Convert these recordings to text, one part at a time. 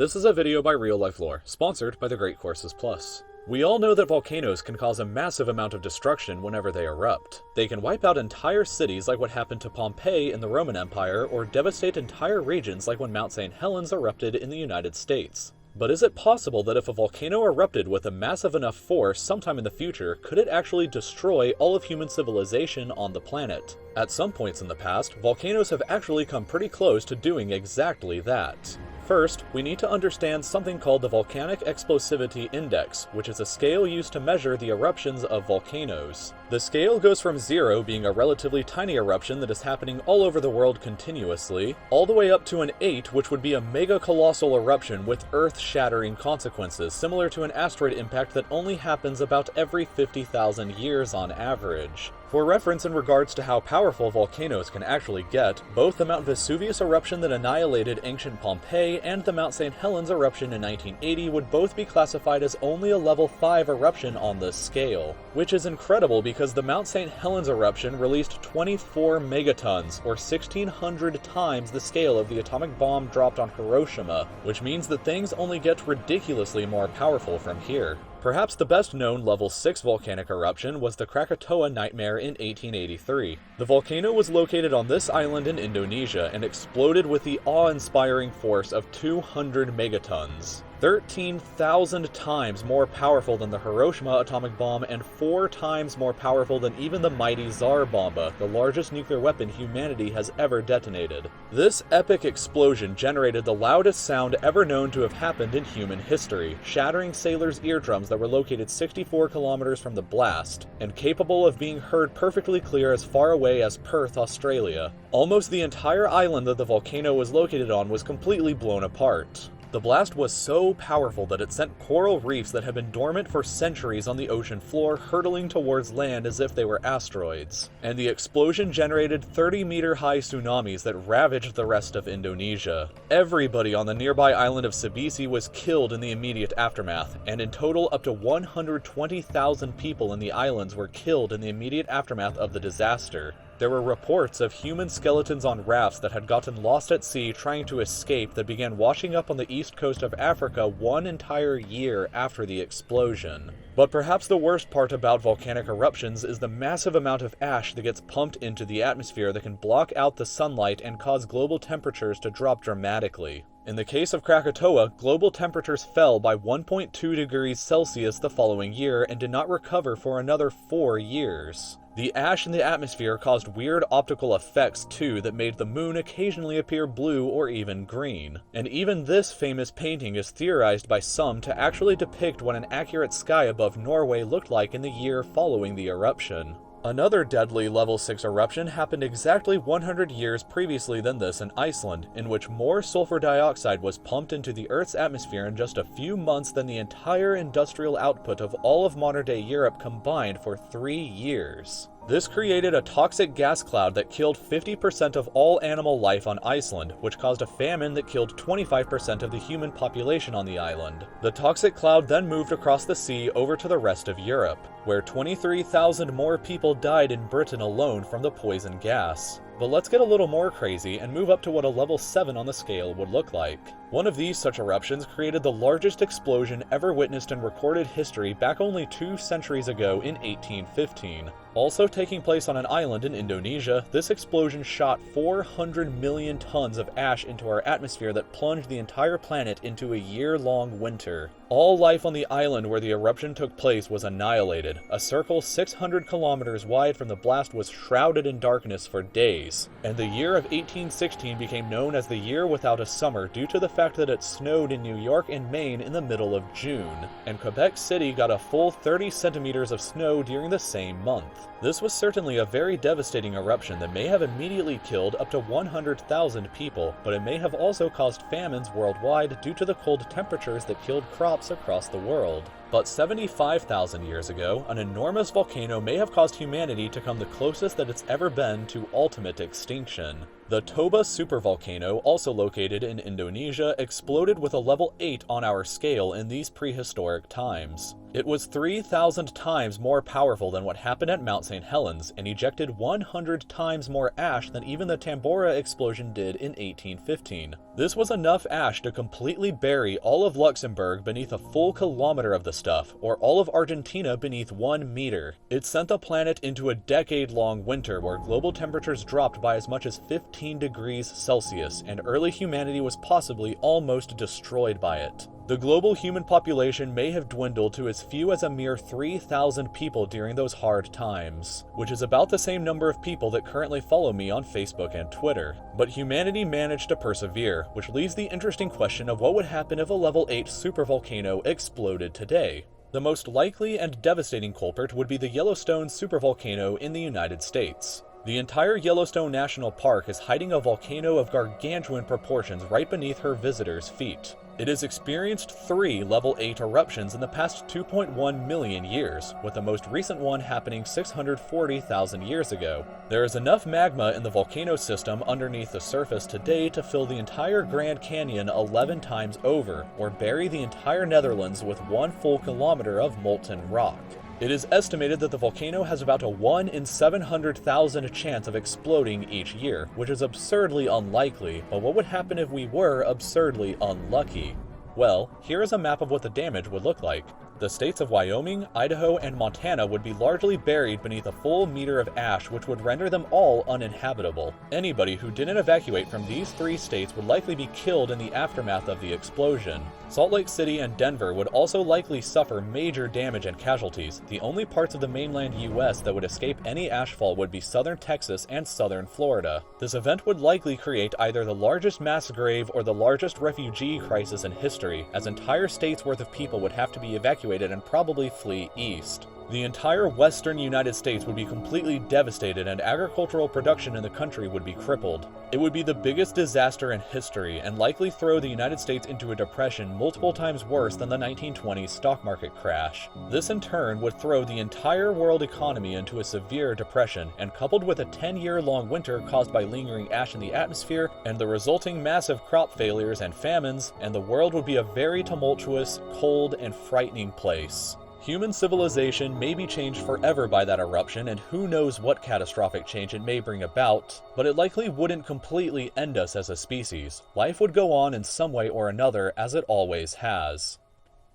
This is a video by RealLifeLore, sponsored by the Great Courses Plus. We all know that volcanoes can cause a massive amount of destruction whenever they erupt. They can wipe out entire cities like what happened to Pompeii in the Roman Empire, or devastate entire regions like when Mount St. Helens erupted in the United States. But is it possible that if a volcano erupted with a massive enough force sometime in the future, could it actually destroy all of human civilization on the planet? At some points in the past, volcanoes have actually come pretty close to doing exactly that. First, we need to understand something called the Volcanic Explosivity Index, which is a scale used to measure the eruptions of volcanoes. The scale goes from 0 being a relatively tiny eruption that is happening all over the world continuously, all the way up to an 8, which would be a mega-colossal eruption with earth-shattering consequences, similar to an asteroid impact that only happens about every 50,000 years on average. For reference in regards to how powerful volcanoes can actually get, both the Mount Vesuvius eruption that annihilated ancient Pompeii and the Mount St. Helens eruption in 1980 would both be classified as only a level 5 eruption on this scale, which is incredible because the Mount St. Helens eruption released 24 megatons, or 1,600 times the scale of the atomic bomb dropped on Hiroshima, which means that things only get ridiculously more powerful from here. Perhaps the best known level 6 volcanic eruption was the Krakatoa Nightmare in 1883. The volcano was located on this island in Indonesia and exploded with the awe-inspiring force of 200 megatons. 13,000 times more powerful than the Hiroshima atomic bomb and 4 times more powerful than even the mighty Tsar Bomba, the largest nuclear weapon humanity has ever detonated. This epic explosion generated the loudest sound ever known to have happened in human history, shattering sailors' eardrums that were located 64 kilometers from the blast, and capable of being heard perfectly clear as far away as Perth, Australia. Almost the entire island that the volcano was located on was completely blown apart. The blast was so powerful that it sent coral reefs that had been dormant for centuries on the ocean floor hurtling towards land as if they were asteroids. And the explosion generated 30-meter-high tsunamis that ravaged the rest of Indonesia. Everybody on the nearby island of Sabisi was killed in the immediate aftermath, and in total up to 120,000 people in the islands were killed in the immediate aftermath of the disaster. There were reports of human skeletons on rafts that had gotten lost at sea trying to escape that began washing up on the east coast of Africa 1 entire year after the explosion. But perhaps the worst part about volcanic eruptions is the massive amount of ash that gets pumped into the atmosphere that can block out the sunlight and cause global temperatures to drop dramatically. In the case of Krakatoa, global temperatures fell by 1.2 degrees Celsius the following year and did not recover for another 4 years. The ash in the atmosphere caused weird optical effects too that made the moon occasionally appear blue or even green. And even this famous painting is theorized by some to actually depict what an accurate sky above Norway looked like in the year following the eruption. Another deadly level 6 eruption happened exactly 100 years previously than this in Iceland, in which more sulfur dioxide was pumped into the Earth's atmosphere in just a few months than the entire industrial output of all of modern-day Europe combined for 3 years. This created a toxic gas cloud that killed 50% of all animal life on Iceland, which caused a famine that killed 25% of the human population on the island. The toxic cloud then moved across the sea over to the rest of Europe, where 23,000 more people died in Britain alone from the poison gas. But let's get a little more crazy and move up to what a level 7 on the scale would look like. One of these such eruptions created the largest explosion ever witnessed in recorded history back only 2 centuries ago in 1815. Also taking place on an island in Indonesia, this explosion shot 400 million tons of ash into our atmosphere that plunged the entire planet into a year-long winter. All life on the island where the eruption took place was annihilated. A circle 600 kilometers wide from the blast was shrouded in darkness for days, and the year of 1816 became known as the year without a summer due to the fact that it snowed in New York and Maine in the middle of June, and Quebec City got a full 30 centimeters of snow during the same month. This was certainly a very devastating eruption that may have immediately killed up to 100,000 people, but it may have also caused famines worldwide due to the cold temperatures that killed crops across the world. But 75,000 years ago, an enormous volcano may have caused humanity to come the closest that it's ever been to ultimate extinction. The Toba supervolcano, also located in Indonesia, exploded with a level 8 on our scale in these prehistoric times. It was 3,000 times more powerful than what happened at Mount St. Helens and ejected 100 times more ash than even the Tambora explosion did in 1815. This was enough ash to completely bury all of Luxembourg beneath a full kilometer of the stuff, or all of Argentina beneath 1 meter. It sent the planet into a decade-long winter where global temperatures dropped by as much as 15 degrees Celsius, and early humanity was possibly almost destroyed by it. The global human population may have dwindled to as few as a mere 3,000 people during those hard times, which is about the same number of people that currently follow me on Facebook and Twitter. But humanity managed to persevere, which leaves the interesting question of what would happen if a level 8 supervolcano exploded today. The most likely and devastating culprit would be the Yellowstone supervolcano in the United States. The entire Yellowstone National Park is hiding a volcano of gargantuan proportions right beneath her visitors' feet. It has experienced 3 level 8 eruptions in the past 2.1 million years, with the most recent one happening 640,000 years ago. There is enough magma in the volcano system underneath the surface today to fill the entire Grand Canyon 11 times over, or bury the entire Netherlands with 1 full kilometer of molten rock. It is estimated that the volcano has about a 1 in 700,000 chance of exploding each year, which is absurdly unlikely, but what would happen if we were absurdly unlucky? Well, here is a map of what the damage would look like. The states of Wyoming, Idaho, and Montana would be largely buried beneath a full meter of ash, which would render them all uninhabitable. Anybody who didn't evacuate from these 3 states would likely be killed in the aftermath of the explosion. Salt Lake City and Denver would also likely suffer major damage and casualties. The only parts of the mainland US that would escape any ashfall would be southern Texas and southern Florida. This event would likely create either the largest mass grave or the largest refugee crisis in history, as entire states worth of people would have to be evacuated and probably flee east. The entire western United States would be completely devastated and agricultural production in the country would be crippled. It would be the biggest disaster in history and likely throw the United States into a depression multiple times worse than the 1920s stock market crash. This in turn would throw the entire world economy into a severe depression, and coupled with a 10-year-long winter caused by lingering ash in the atmosphere and the resulting massive crop failures and famines, and the world would be a very tumultuous, cold, and frightening place. Human civilization may be changed forever by that eruption, and who knows what catastrophic change it may bring about, but it likely wouldn't completely end us as a species. Life would go on in some way or another, as it always has.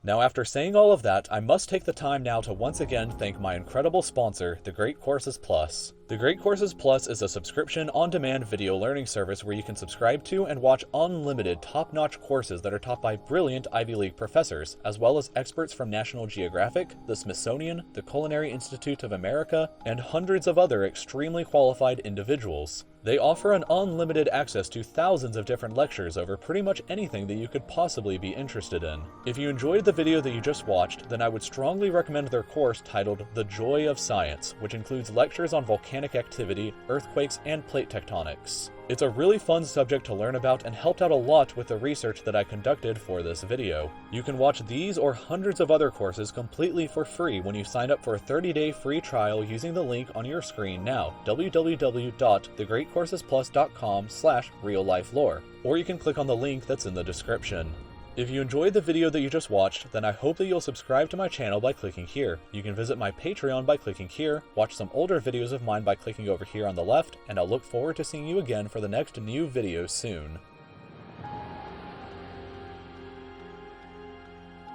Now, after saying all of that, I must take the time now to once again thank my incredible sponsor, The Great Courses Plus. The Great Courses Plus is a subscription on-demand video learning service where you can subscribe to and watch unlimited top-notch courses that are taught by brilliant Ivy League professors, as well as experts from National Geographic, the Smithsonian, the Culinary Institute of America, and hundreds of other extremely qualified individuals. They offer an unlimited access to thousands of different lectures over pretty much anything that you could possibly be interested in. If you enjoyed the video that you just watched, then I would strongly recommend their course titled The Joy of Science, which includes lectures on volcanic activity, earthquakes, and plate tectonics. It's a really fun subject to learn about and helped out a lot with the research that I conducted for this video. You can watch these or hundreds of other courses completely for free when you sign up for a 30-day free trial using the link on your screen now, www.thegreatcoursesplus.com/RealLifeLore, or you can click on the link that's in the description. If you enjoyed the video that you just watched, then I hope that you'll subscribe to my channel by clicking here. You can visit my Patreon by clicking here, watch some older videos of mine by clicking over here on the left, and I'll look forward to seeing you again for the next new video soon.